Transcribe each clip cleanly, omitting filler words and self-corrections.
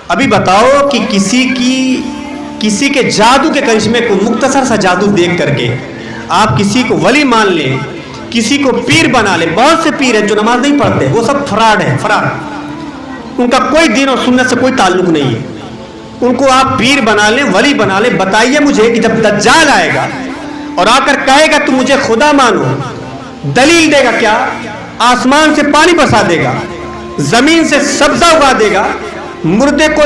ابھی بتاؤ کہ کسی کے جادو کے کرشمے کو مختصر سا جادو دیکھ کر کے آپ کسی کو ولی مان لیں، کسی کو پیر بنا لیں. بہت سے پیر ہیں جو نماز نہیں پڑھتے، وہ سب فراڈ ہیں، فراڈ. ان کا کوئی دین اور سنت سے کوئی تعلق نہیں ہے. ان کو آپ پیر بنا لیں، ولی بنا لیں. بتائیے مجھے کہ جب دجال آئے گا اور آ کر کہے گا تم مجھے خدا مانو، دلیل دے گا کیا؟ آسمان سے پانی برسا دے گا، زمین سے سبزہ اگا دے گا، مردے کو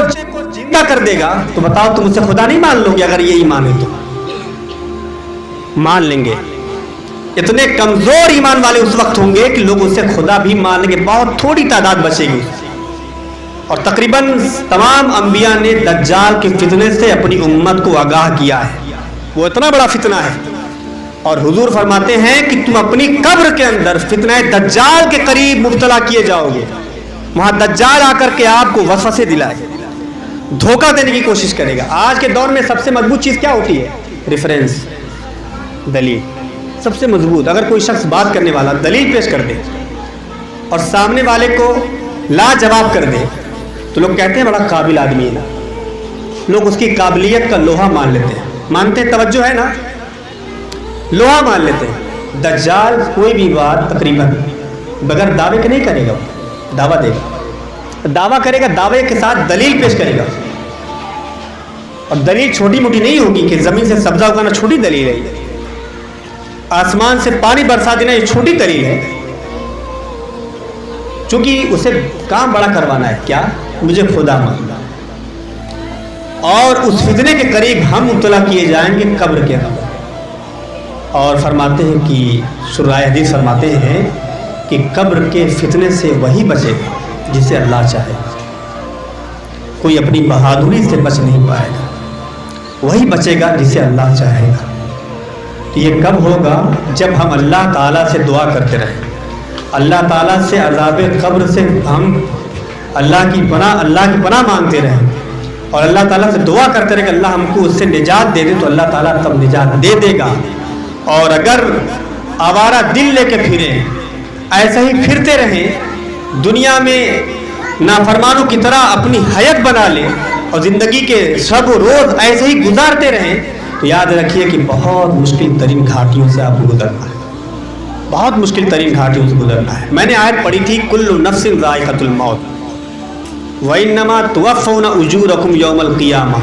زندہ کر دے گا. تو بتاؤ تم اسے خدا نہیں مان لو گے؟ اگر یہ ایمان ہے تو مان لیں گے. اتنے کمزور ایمان والے اس وقت ہوں گے کہ لوگ اسے خدا بھی مان لیں گے. بہت تھوڑی تعداد بچے گی. اور تقریباً تمام انبیاء نے دجال کے فتنے سے اپنی امت کو آگاہ کیا ہے. وہ اتنا بڑا فتنہ ہے. اور حضور فرماتے ہیں کہ تم اپنی قبر کے اندر فتنہ دجال کے قریب مبتلا کیے جاؤ گے. وہاں دجال آ کر کے آپ کو وسوسے دلائے، دھوکہ دینے کی کوشش کرے گا. آج کے دور میں سب سے مضبوط چیز کیا ہوتی ہے؟ ریفرنس، دلیل. سب سے مضبوط. اگر کوئی شخص بات کرنے والا دلیل پیش کر دے اور سامنے والے کو لاجواب کر دے تو لوگ کہتے ہیں بڑا قابل آدمی ہے. لوگ اس کی قابلیت کا لوہا مان لیتے ہیں. مانتے ہیں؟ توجہ ہے نا؟ لوہا مان لیتے ہیں. دجال کوئی بھی بات تقریباً بغیر دعوے کے نہیں کرے گا. دعویٰ دے گا، دعویٰ کرے گا، دعوے کے ساتھ دلیل پیش کرے گا. اور دلیل چھوٹی موٹی نہیں ہوگی کہ زمین سے سبزہ اگانا چھوٹی دلیل ہے، آسمان سے پانی برسا دینا یہ چھوٹی دلیل ہے. چونکہ اسے کام بڑا کروانا ہے. کیا؟ مجھے خدا ماننا. اور اس فتنے کے قریب ہم مبتلا کیے جائیں گے قبر کے اندر. اور فرماتے ہیں کہ شرائع حدیث فرماتے ہیں کہ قبر کے فتنے سے وہی بچے جسے اللہ چاہے. کوئی اپنی بہادری سے بچ نہیں پائے گا، وہی بچے گا جسے اللہ چاہے گا. یہ کب ہوگا؟ جب ہم اللہ تعالیٰ سے دعا کرتے رہیں، اللہ تعالیٰ سے عذاب قبر سے ہم اللہ کی پناہ مانگتے رہیں اور اللہ تعالیٰ سے دعا کرتے رہیں کہ اللہ ہم کو اس سے نجات دے دے. تو اللہ تعالیٰ تب نجات دے دے گا. اور اگر آوارہ دل لے کے پھریں، ایسا ہی پھرتے رہیں، دنیا میں نافرمانوں کی طرح اپنی حیت بنا لیں اور زندگی کے شب و روز ایسے ہی گزارتے رہیں، تو یاد رکھیے کہ بہت مشکل ترین گھاٹیوں سے آپ کو گزرنا ہے. بہت مشکل ترین گھاٹیوں سے گزرنا ہے. میں نے آیت پڑھی تھی کل نفس ذائقۃ الموت وَإِنَّمَا تُوَفَّوْنَ أُجُورَكُمْ يَوْمَ الْقِيَامَةِ.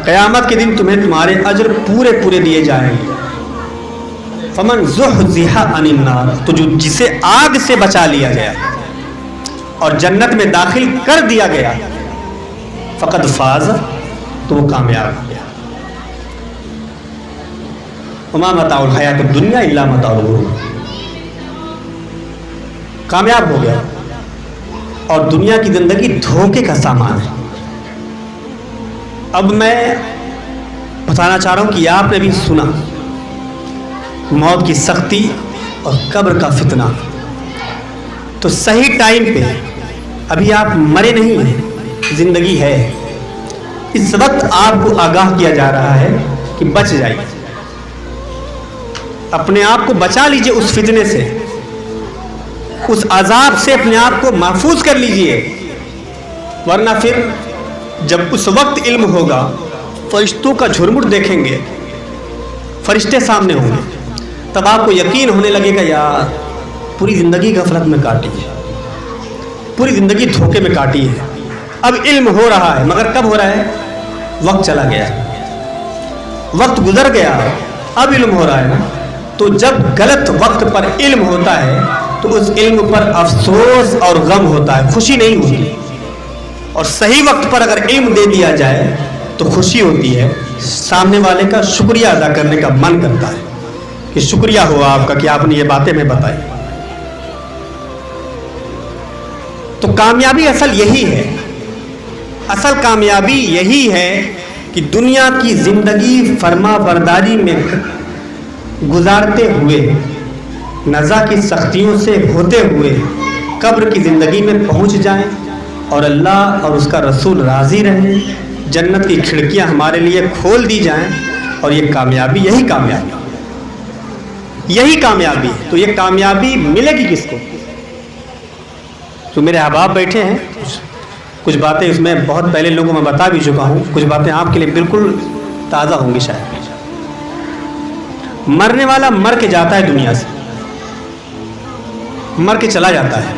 قیامت کے دن تمہیں تمہارے اجر پورے دیے جائیں گے. فمن زحزح عن النار، تو جسے آگ سے بچا لیا گیا اور جنت میں داخل کر دیا گیا، فقد فاز، تو وہ کامیاب ہو گیا. وما متاع الحیات الدنیا الا متاع الغرور. کامیاب ہو گیا. اور دنیا کی زندگی دھوکے کا سامان ہے. اب میں بتانا چاہ رہا ہوں کہ آپ نے بھی سنا موت کی سختی اور قبر کا فتنہ. تو صحیح ٹائم پہ، ابھی آپ مرے نہیں ہیں، زندگی ہے. اس وقت آپ کو آگاہ کیا جا رہا ہے کہ بچ جائیے، اپنے آپ کو بچا لیجئے اس فتنے سے، اس عذاب سے اپنے آپ کو محفوظ کر لیجئے. ورنہ پھر جب اس وقت علم ہوگا، فرشتوں کا جھرمٹ دیکھیں گے، فرشتے سامنے ہوں گے، تب آپ کو یقین ہونے لگے گا یار پوری زندگی غفلت میں کاٹی ہے، پوری زندگی دھوکے میں کاٹی ہے. اب علم ہو رہا ہے، مگر کب ہو رہا ہے؟ وقت چلا گیا، وقت گزر گیا، اب علم ہو رہا ہے نا. تو جب غلط وقت پر علم ہوتا ہے تو اس علم پر افسوس اور غم ہوتا ہے، خوشی نہیں ہوتی. اور صحیح وقت پر اگر علم دے دیا جائے تو خوشی ہوتی ہے. سامنے والے کا شکریہ ادا کرنے کا من کرتا ہے کہ شکریہ ہوا آپ کا کہ آپ نے یہ باتیں میں بتائی. تو کامیابی اصل یہی ہے، اصل کامیابی یہی ہے کہ دنیا کی زندگی فرما برداری میں گزارتے ہوئے، نزا کی سختیوں سے ہوتے ہوئے قبر کی زندگی میں پہنچ جائیں اور اللہ اور اس کا رسول راضی رہیں، جنت کی کھڑکیاں ہمارے لیے کھول دی جائیں. اور یہ کامیابی، یہی کامیابی ہے. تو یہ کامیابی ملے گی کس کو؟ جو میرے احباب بیٹھے ہیں کچھ باتیں اس میں بہت پہلے لوگوں میں بتا بھی چکا ہوں، کچھ باتیں آپ کے لیے بالکل تازہ ہوں گی شاید۔ مرنے والا مر کے جاتا ہے دنیا سے، مر کے چلا جاتا ہے،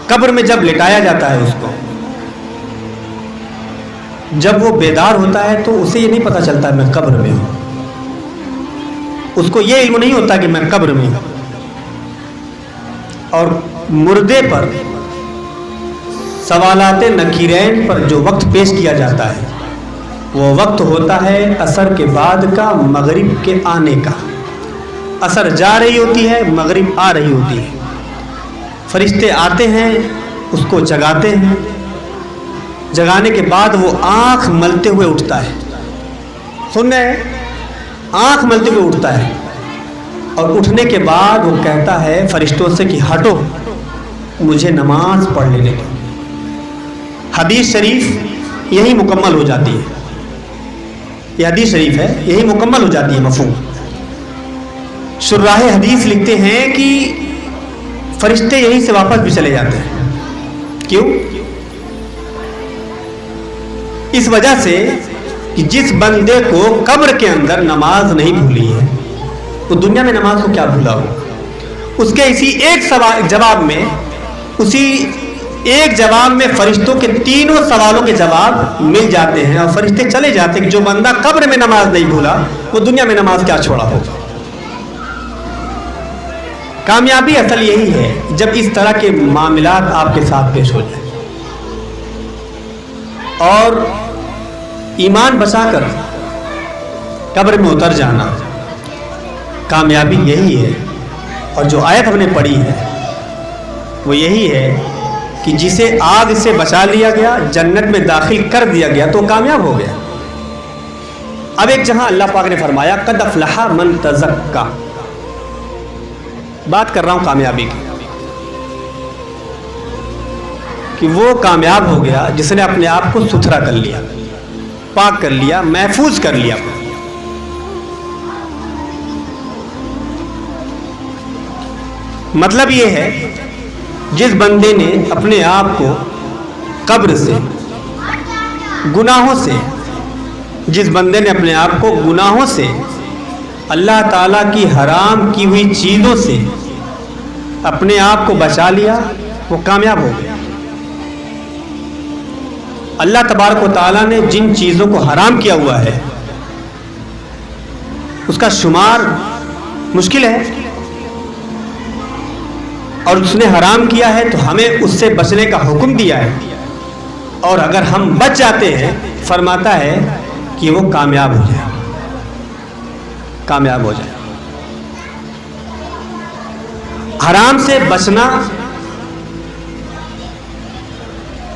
قبر میں جب لٹایا جاتا ہے اس کو، جب وہ بیدار ہوتا ہے تو اسے یہ نہیں پتا چلتا میں قبر میں ہوں، اس کو یہ علم نہیں ہوتا کہ میں قبر میں ہوں۔ اور مردے پر سوالات نکیرین پر جو وقت پیش کیا جاتا ہے وہ وقت ہوتا ہے عصر کے بعد کا، مغرب کے آنے کا۔ عصر جا رہی ہوتی ہے، مغرب آ رہی ہوتی ہے، فرشتے آتے ہیں، اس کو جگاتے ہیں، جگانے کے بعد وہ آنکھ ملتے ہوئے اٹھتا ہے، سن رہے ہیں؟ آنکھ ملتے ہوئے اٹھتا ہے، اور اٹھنے کے بعد وہ کہتا ہے فرشتوں سے کہ ہٹو، مجھے نماز پڑھ لینے دو۔ حدیث شریف یہی مکمل ہو جاتی ہے، یہ حدیث شریف ہے، یہی مکمل ہو جاتی ہے مفہوم۔ شراح حدیث لکھتے ہیں کہ فرشتے یہیں سے واپس بھی چلے جاتے ہیں۔ کیوں؟ اس وجہ سے کہ جس بندے کو قبر کے اندر نماز نہیں بھولی ہے وہ دنیا میں نماز کو کیا بھولا ہو۔ اس کے اسی ایک جواب میں، اسی ایک جواب میں فرشتوں کے تینوں سوالوں کے جواب مل جاتے ہیں، اور فرشتے چلے جاتے ہیں کہ جو بندہ قبر میں نماز نہیں بھولا وہ دنیا میں نماز کیا چھوڑا ہو۔ کامیابی اصل یہی ہے جب اس طرح کے معاملات آپ کے ساتھ پیش ہو جائیں، اور ایمان بچا کر قبر میں اتر جانا، کامیابی یہی ہے۔ اور جو آیت ہم نے پڑھی ہے وہ یہی ہے کہ جسے آگ سے بچا لیا گیا، جنت میں داخل کر دیا گیا تو کامیاب ہو گیا۔ اب ایک جہاں اللہ پاک نے فرمایا قد افلح من تزکا، بات کر رہا ہوں کامیابی کی، کہ وہ کامیاب ہو گیا جس نے اپنے آپ کو ستھرا کر لیا، پاک کر لیا، محفوظ کر لیا۔ مطلب یہ ہے جس بندے نے اپنے آپ کو قبر سے، گناہوں سے، جس بندے نے اپنے آپ کو گناہوں سے، اللہ تعالیٰ کی حرام کی ہوئی چیزوں سے اپنے آپ کو بچا لیا، وہ کامیاب ہو گیا۔ اللہ تبارک و تعالیٰ نے جن چیزوں کو حرام کیا ہوا ہے اس کا شمار مشکل ہے، اور اس نے حرام کیا ہے تو ہمیں اس سے بچنے کا حکم دیا ہے، اور اگر ہم بچ جاتے ہیں فرماتا ہے کہ وہ کامیاب ہو جائے، کامیاب ہو جائے۔ حرام سے بچنا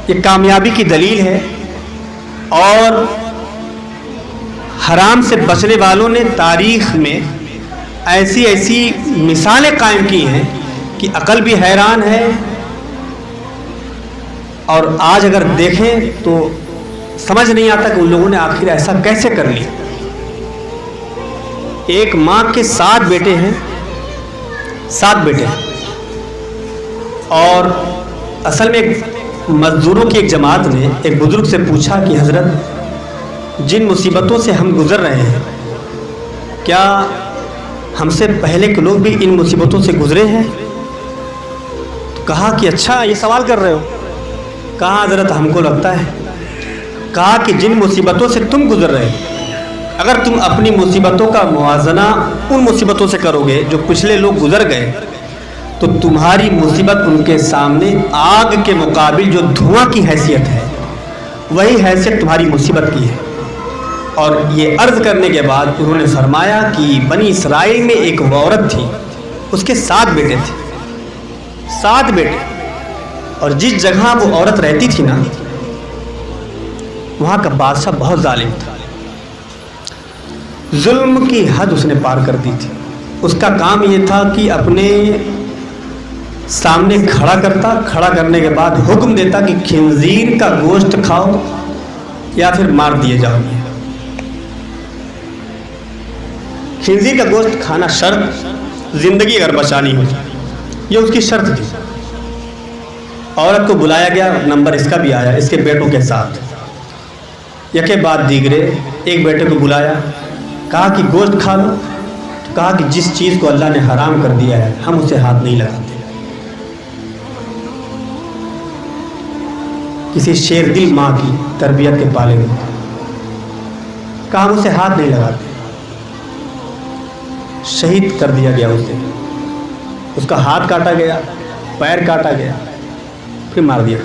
یہ کامیابی کی دلیل ہے، اور حرام سے بچنے والوں نے تاریخ میں ایسی ایسی مثالیں قائم کی ہیں کہ عقل بھی حیران ہے، اور آج اگر دیکھیں تو سمجھ نہیں آتا کہ ان لوگوں نے آخر ایسا کیسے کر لیا۔ ایک ماں کے 7 بیٹے ہیں، 7 بیٹے ہیں، اور اصل میں مزدوروں کی ایک جماعت نے ایک بزرگ سے پوچھا کہ حضرت جن مصیبتوں سے ہم گزر رہے ہیں کیا ہم سے پہلے کے لوگ بھی ان مصیبتوں سے گزرے ہیں؟ تو کہا کہ اچھا یہ سوال کر رہے ہو؟ کہا حضرت ہم کو لگتا ہے۔ کہا کہ جن مصیبتوں سے تم گزر رہے ہو، اگر تم اپنی مصیبتوں کا موازنہ ان مصیبتوں سے کرو گے جو پچھلے لوگ گزر گئے تو تمہاری مصیبت ان کے سامنے آگ کے مقابل جو دھواں کی حیثیت ہے وہی حیثیت تمہاری مصیبت کی ہے۔ اور یہ عرض کرنے کے بعد انہوں نے فرمایا کہ بنی اسرائیل میں ایک عورت تھی، اس کے 7 بیٹے تھے، 7 بیٹے، اور جس جگہ وہ عورت رہتی تھی نا وہاں کا بادشاہ بہت ظالم تھا، ظلم کی حد اس نے پار کر دی تھی۔ اس کا کام یہ تھا کہ اپنے سامنے کھڑا کرتا، کھڑا کرنے کے بعد حکم دیتا کہ خنزیر کا گوشت کھاؤ یا پھر مار دیے جاؤ گے۔ خنزیر کا گوشت کھانا شرط، زندگی اگر بچانی ہو، یہ اس کی شرط تھی۔ عورت کو بلایا گیا، نمبر اس کا بھی آیا، اس کے بیٹوں کے ساتھ، یکے بعد دیگرے ایک بیٹے کو بلایا، کہا کہ گوشت کھا لو، کہا کہ جس چیز کو اللہ نے حرام کر دیا ہے ہم اسے ہاتھ نہیں لگاتے۔ کسی شیر دل ماں کی تربیت کے پالے ہوئے، کہا ہم اسے ہاتھ نہیں لگاتے، شہید کر دیا گیا اسے، اس کا ہاتھ کاٹا گیا، پیر کاٹا گیا، پھر مار دیا۔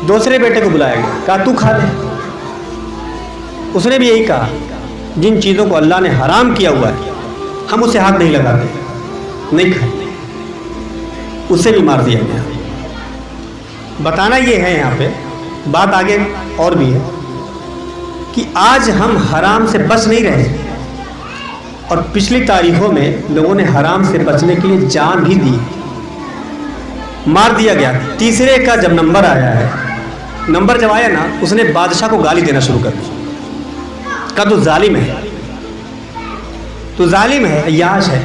دوسرے بیٹے کو بلایا گیا، کہا تو کھا لے، اس نے بھی یہی کہا جن چیزوں کو اللہ نے حرام کیا ہوا ہے ہم اسے ہاتھ نہیں لگاتے، نہیں کھائے، اسے بھی مار دیا گیا۔ بتانا یہ ہے یہاں پہ، بات آگے اور بھی ہے کہ آج ہم حرام سے بچ نہیں رہے، اور پچھلی تاریخوں میں لوگوں نے حرام سے بچنے کے لیے جان بھی دی، مار دیا گیا۔ تیسرے کا جب نمبر آیا ہے، نمبر جب آیا نا، اس نے بادشاہ کو گالی دینا شروع کر دی، کہا تو ظالم ہے، تو ظالم ہے، عیاش ہے۔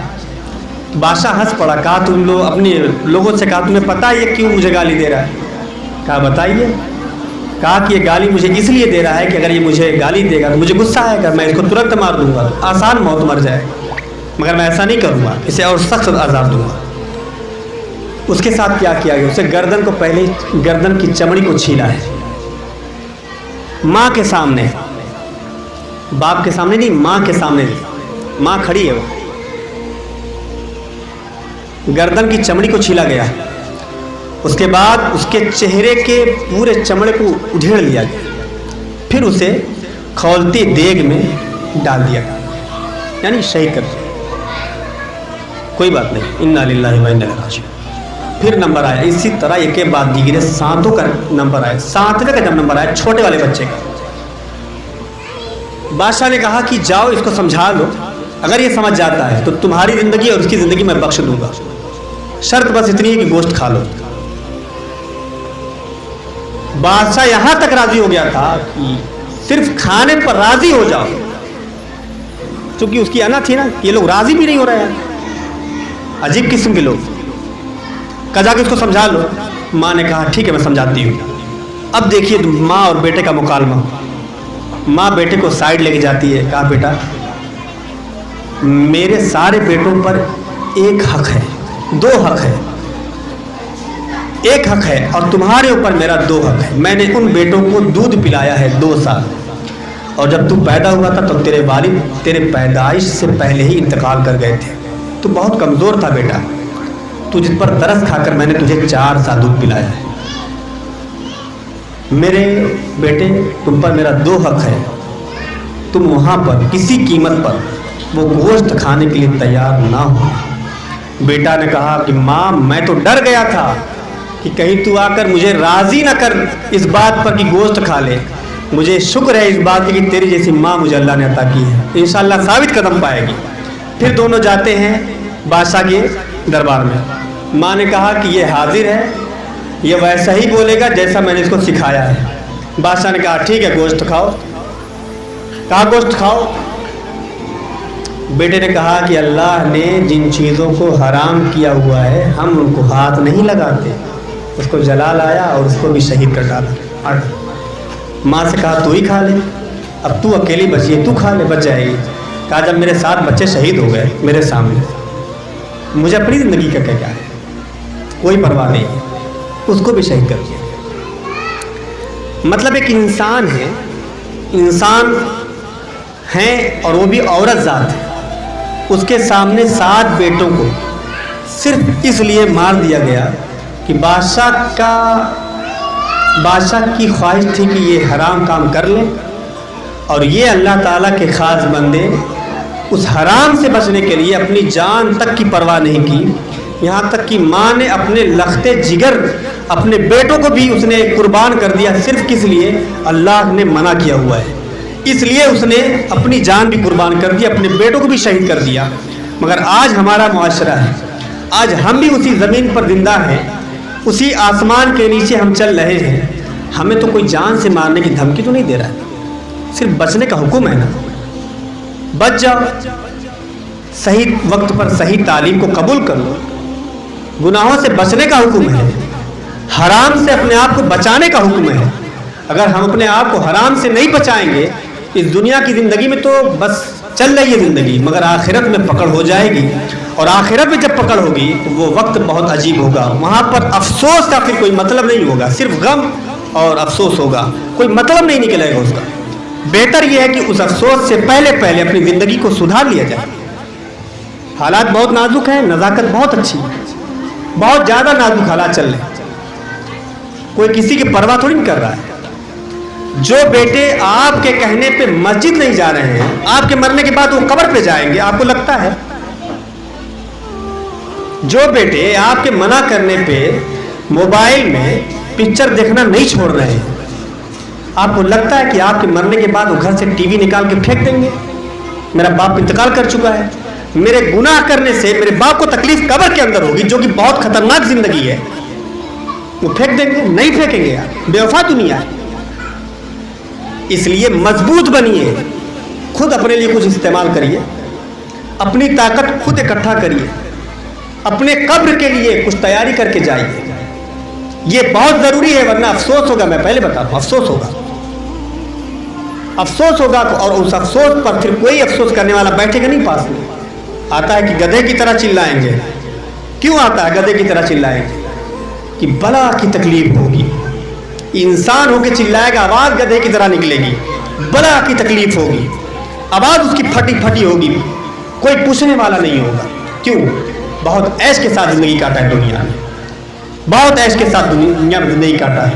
بادشاہ ہنس پڑا، کہا تم لوگ اپنے لوگوں سے کہا تمہیں پتہ ہے یہ کیوں مجھے گالی دے رہا ہے؟ کہا بتائیے۔ کہا کہ یہ گالی مجھے اس لیے دے رہا ہے کہ اگر یہ مجھے گالی دے گا تو مجھے غصہ آئے گا، میں اس کو ترنت مار دوں گا، آسان موت مر جائے، مگر میں ایسا نہیں کروں گا، اسے اور سخت عذاب دوں گا۔ اس کے ساتھ کیا کیا گیا؟ اسے گردن کو پہلے گردن کی چمڑی کو چھیلا ہے، ماں کے سامنے، باپ کے سامنے نہیں، ماں کے سامنے، ماں کھڑی ہے، وہ گردن کی چمڑی کو چھیلا گیا۔ اس کے بعد اس کے چہرے کے پورے چمڑے کو ادھیڑ لیا گیا، پھر اسے کھولتی دیگ میں ڈال دیا گیا، یعنی شہید کر دیا۔ کوئی بات نہیں، انا للہ و انا الیہ راجعون۔ پھر نمبر آیا اسی طرح ایک کے بعد دیگرے، ساتوں کا نمبر آیا، ساتویں کا جب نمبر آیا چھوٹے والے بچے کا، بادشاہ نے کہا کہ جاؤ اس کو سمجھا لو، اگر یہ سمجھ جاتا ہے تو تمہاری زندگی اور اس کی زندگی میں بخش دوں گا، شرط بس اتنی ہے کہ گوشت کھا لو۔ بادشاہ یہاں تک راضی ہو گیا تھا کہ صرف کھانے پر راضی ہو جاؤ، چونکہ اس کی انا تھی نا، یہ لوگ راضی بھی نہیں ہو رہے ہیں، عجیب قسم کے لوگ۔ کہا جا کے اس کو سمجھا لو۔ ماں نے کہا ٹھیک ہے میں سمجھاتی ہوں۔ اب دیکھیے ماں اور بیٹے کا مکالمہ، ماں بیٹے کو سائڈ لے کے جاتی ہے، کہا بیٹا میرے سارے بیٹوں پر ایک حق ہے، دو حق ہے، ایک حق ہے اور تمہارے اوپر میرا دو حق ہے۔ میں نے ان بیٹوں کو دودھ پلایا ہے 2 سال، اور جب تو پیدا ہوا تھا تو تیرے والد تیرے پیدائش سے پہلے ہی انتقال کر گئے تھے، تو بہت کمزور تھا بیٹا، تو جس پر ترس کھا کر میں نے تجھے 4 سال دودھ پلایا ہے۔ میرے بیٹے تم پر میرا 2 حق ہے، تم وہاں پر کسی قیمت پر وہ گوشت کھانے کے لیے تیار نہ ہو۔ بیٹا نے کہا کہ ماں میں تو ڈر گیا تھا کہ کہیں تو آ کر مجھے راضی نہ کر اس بات پر کہ گوشت کھا لے، مجھے شکر ہے اس بات کی کہ تیری جیسی ماں مجھے اللہ نے عطا کی ہے، انشاءاللہ ثابت قدم پائے گی۔ پھر دونوں جاتے ہیں بادشاہ کے دربار میں۔ ماں نے کہا کہ یہ حاضر ہے، یہ ویسا ہی بولے گا جیسا میں نے اس کو سکھایا ہے۔ بادشاہ نے کہا ٹھیک ہے گوشت کھاؤ، کہا گوشت کھاؤ۔ بیٹے نے کہا کہ اللہ نے جن چیزوں کو حرام کیا ہوا ہے ہم ان کو ہاتھ نہیں لگاتے۔ اس کو جلا لایا اور اس کو بھی شہید کر ڈالا۔ ماں سے کہا تو ہی کھا لے، اب تو اکیلی بچی ہے، تو کھا لے، بچ جائے گی۔ کہا جب میرے 7 بچے شہید ہو گئے میرے سامنے، مجھے اپنی زندگی کا کیا ہے، کوئی پرواہ نہیں ہے، اس کو بھی شہید کر دیا۔ مطلب ایک انسان ہے، انسان ہیں اور وہ بھی عورت ذات ہے، اس کے سامنے 7 بیٹوں کو صرف اس لیے مار دیا گیا کہ بادشاہ کی خواہش تھی کہ یہ حرام کام کر لیں، اور یہ اللہ تعالیٰ کے خاص بندے اس حرام سے بچنے کے لیے اپنی جان تک کی پرواہ نہیں کی، یہاں تک کہ ماں نے اپنے لخت جگر اپنے بیٹوں کو بھی اس نے قربان کر دیا، صرف کس لیے؟ اللہ نے منع کیا ہوا ہے، اس لیے اس نے اپنی جان بھی قربان کر دی، اپنے بیٹوں کو بھی شہید کر دیا۔ مگر آج ہمارا معاشرہ ہے، آج ہم بھی اسی زمین پر زندہ ہیں، اسی آسمان کے نیچے ہم چل رہے ہیں، ہمیں تو کوئی جان سے مارنے کی دھمکی تو نہیں دے رہا ہے، صرف بچنے کا حکم ہے نا، بچ جاؤ، صحیح وقت پر صحیح تعلیم کو قبول کر لو، گناہوں سے بچنے کا حکم ہے، حرام سے اپنے آپ کو بچانے کا حکم ہے. اگر ہم اپنے آپ کو حرام سے نہیں بچائیں گے اس دنیا کی زندگی میں تو بس چل رہی ہے زندگی، مگر آخرت میں پکڑ ہو جائے گی. اور آخرت میں جب پکڑ ہوگی تو وہ وقت بہت عجیب ہوگا. وہاں پر افسوس کا پھر کوئی مطلب نہیں ہوگا، صرف غم اور افسوس ہوگا، کوئی مطلب نہیں نکلے گا اس کا. بہتر یہ ہے کہ اس افسوس سے پہلے اپنی زندگی کو سدھار لیا جائے. حالات بہت نازک ہیں، نزاکت بہت اچھی ہے، بہت زیادہ نازک حالات چل رہے ہیں. کوئی کسی کی پرواہ تھوڑی نہیں کر رہا ہے. جو بیٹے آپ کے کہنے پہ مسجد نہیں جا رہے ہیں، آپ کے مرنے کے بعد وہ قبر پہ جائیں گے، آپ کو لگتا ہے؟ جو بیٹے آپ کے منع کرنے پہ موبائل میں پکچر دیکھنا نہیں چھوڑ رہے ہیں، آپ کو لگتا ہے کہ آپ کے مرنے کے بعد وہ گھر سے ٹی وی نکال کے پھینک دیں گے؟ میرا باپ انتقال کر چکا ہے، میرے گناہ کرنے سے میرے باپ کو تکلیف قبر کے اندر ہوگی جو کہ بہت خطرناک زندگی ہے، وہ پھینک دیں گے؟ نہیں پھینکیں گے یار، بے وفا دنیا ہے. اس لیے مضبوط بنیے، خود اپنے لیے کچھ استعمال کریے، اپنی طاقت خود اکٹھا کریے، اپنے قبر کے لیے کچھ تیاری کر کے جائیے. یہ بہت ضروری ہے، ورنہ افسوس ہوگا. میں پہلے بتا دوں، افسوس ہوگا اور اس افسوس پر پھر کوئی افسوس کرنے والا بیٹھے گا نہیں پاس میں. آتا ہے کہ گدھے کی طرح چلائیں گے. کیوں آتا ہے گدھے کی طرح چلائیں گے؟ کہ بلا کی تکلیف ہوگی. انسان ہو کے چلائے گا، آواز گدھے کی طرح نکلے گی، بلا کی تکلیف ہوگی، آواز اس کی پھٹی پھٹی ہوگی، کوئی پوچھنے والا نہیں ہوگا. کیوں؟ بہت عیش کے ساتھ زندگی کاٹا ہے دنیا میں، بہت عیش کے ساتھ دنیا میں زندگی کاٹا ہے.